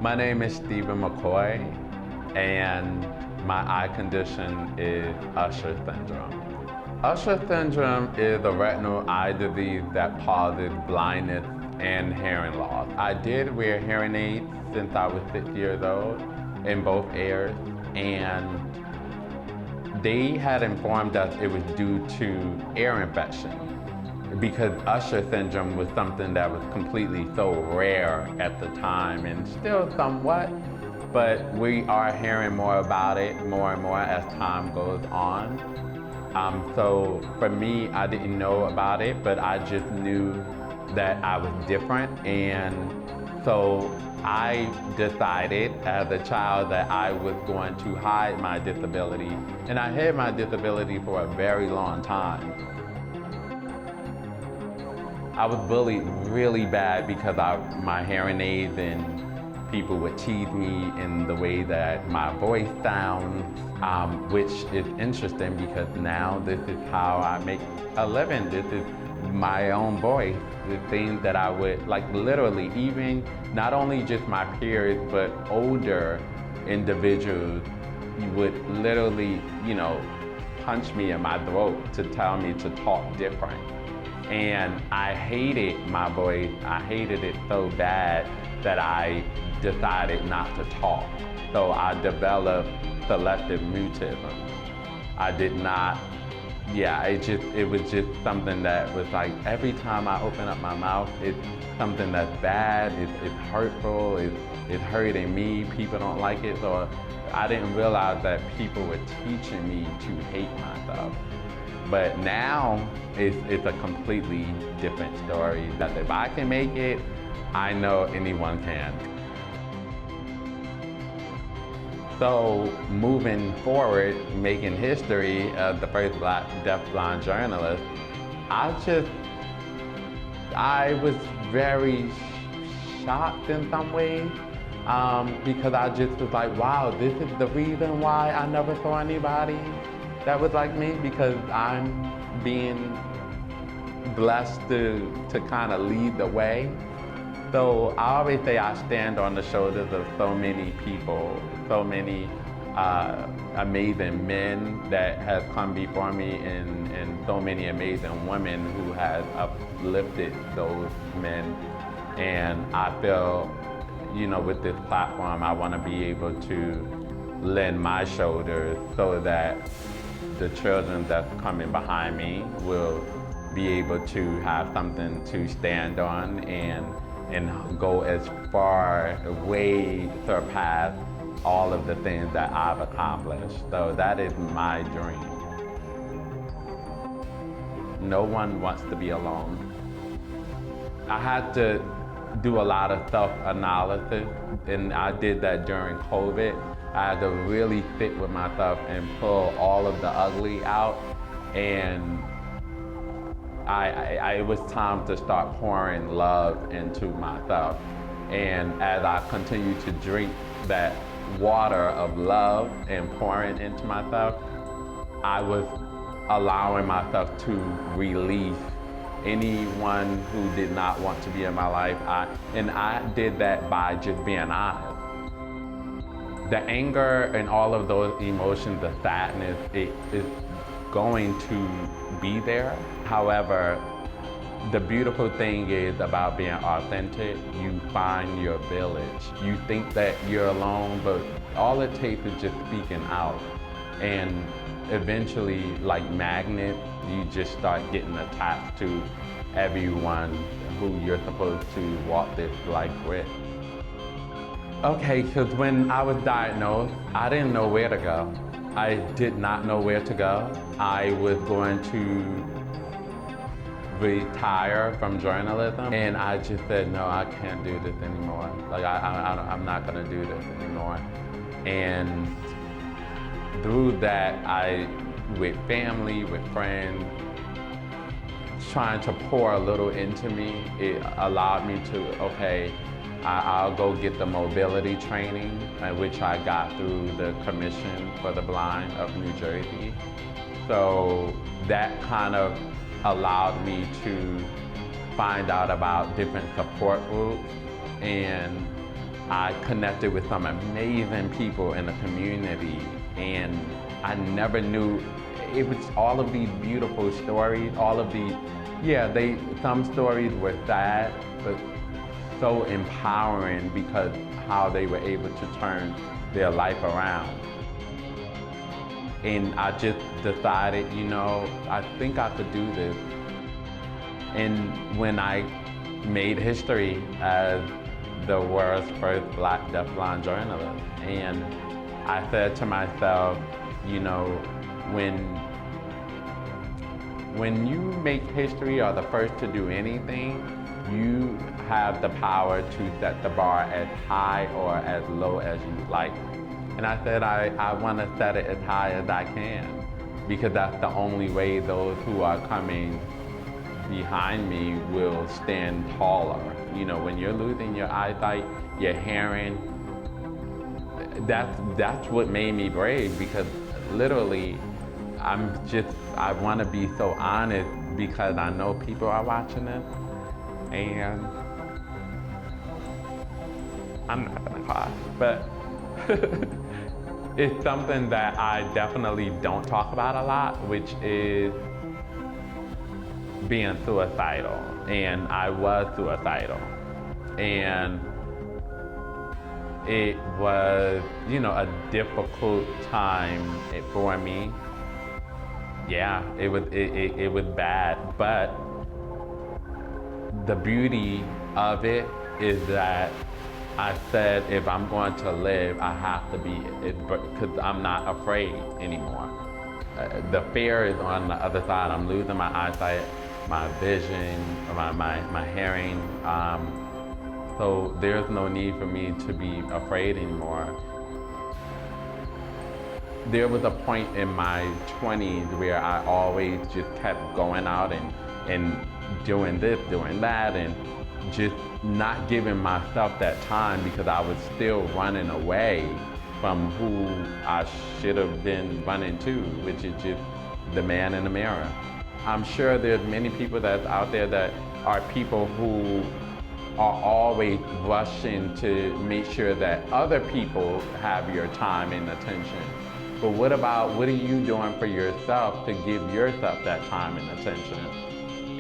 My name is Steven McCoy, and my eye condition is Usher Syndrome. Usher Syndrome is a retinal eye disease that causes blindness and hearing loss. I did wear hearing aids since I was 6 years old in both ears, and they had informed us it was due to ear infection, because Usher syndrome was something that was completely so rare at the time, and still somewhat, but we are hearing more about it more and more as time goes on. So for me, I didn't know about it, but I just knew that I was different, and so I decided as a child that I was going to hide my disability, and I hid my disability for a very long time. I was bullied really bad because of my hearing aids, and people would tease me in the way that my voice sounds, which is interesting because now this is how I make a living. This is my own voice. The things that I would, like literally, even not only just my peers, but older individuals would literally, punch me in my throat to tell me to talk different. And I hated my voice. I hated it so bad that I decided not to talk. So I developed selective mutism. I did not, it was just something that was like, every time I open up my mouth, it's something that's bad, it's hurtful, it's hurting me, people don't like it. So I didn't realize that people were teaching me to hate myself. But now, it's a completely different story. That if I can make it, I know anyone can. So moving forward, making history as the first Black deafblind journalist, I was very shocked in some ways, because I just was like, wow, this is the reason why I never saw anybody that was like me, because I'm being blessed to kind of lead the way. So I always say I stand on the shoulders of so many people, so many amazing men that have come before me, and so many amazing women who have uplifted those men. And I feel, with this platform, I want to be able to lend my shoulders so that the children that's coming behind me will be able to have something to stand on and go as far, way surpass all of the things that I've accomplished. So that is my dream. No one wants to be alone. I had to do a lot of self-analysis, and I did that during COVID. I had to really sit with myself and pull all of the ugly out, and it was time to start pouring love into myself. And as I continued to drink that water of love and pouring into myself, I was allowing myself to release anyone who did not want to be in my life. And I did that by just being honest. The anger and all of those emotions, the sadness, it is going to be there. However, the beautiful thing is about being authentic, you find your village. You think that you're alone, but all it takes is just speaking out. And eventually, like magnets, you just start getting attached to everyone who you're supposed to walk this life with. Okay, because when I was diagnosed, I didn't know where to go. I did not know where to go. I was going to retire from journalism, and I just said, no, I can't do this anymore. Like, I'm not gonna do this anymore. And through that, with family, with friends, trying to pour a little into me, it allowed me to, okay, I'll go get the mobility training, which I got through the Commission for the Blind of New Jersey. So that kind of allowed me to find out about different support groups and I connected with some amazing people in the community, and I never knew it was all of these beautiful stories, all of these, some stories were sad, but so empowering because how they were able to turn their life around. And I just decided, I think I could do this. And when I made history as the world's first Black deafblind journalist, and I said to myself, when you make history or the first to do anything, you have the power to set the bar as high or as low as you like. And I said, I want to set it as high as I can, because that's the only way those who are coming behind me will stand taller. When you're losing your eyesight, your hearing, that's what made me brave, because literally, I want to be so honest because I know people are watching this, and I'm not gonna cry, but it's something that I definitely don't talk about a lot, which is being suicidal. And I was suicidal. And it was, a difficult time for me. Yeah, it was bad, but the beauty of it is that I said, if I'm going to live, I have to be, because I'm not afraid anymore. The fear is on the other side. I'm losing my eyesight, my vision, my hearing. So there's no need for me to be afraid anymore. There was a point in my 20s where I always just kept going out and doing this, doing that, and just not giving myself that time because I was still running away from who I should have been running to, which is just the man in the mirror. I'm sure there's many people that's out there that are people who are always rushing to make sure that other people have your time and attention. But what are you doing for yourself to give yourself that time and attention?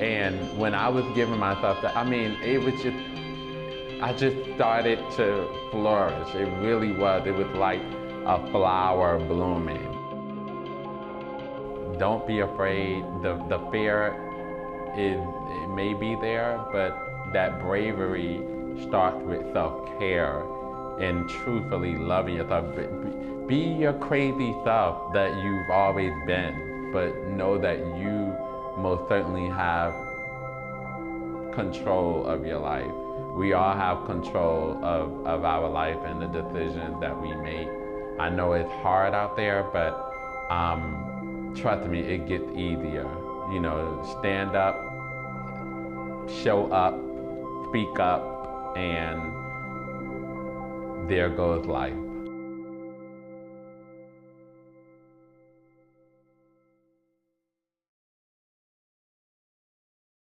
And when I was giving myself that, it was just, I just started to flourish. It really was. It was like a flower blooming. Don't be afraid. The fear it may be there, but that bravery starts with self-care and truthfully loving yourself. Be your crazy self that you've always been, but know that you most certainly have control of your life. We all have control of our life and the decisions that we make. I know it's hard out there, but trust me, it gets easier. Stand up, show up, speak up, and there goes life.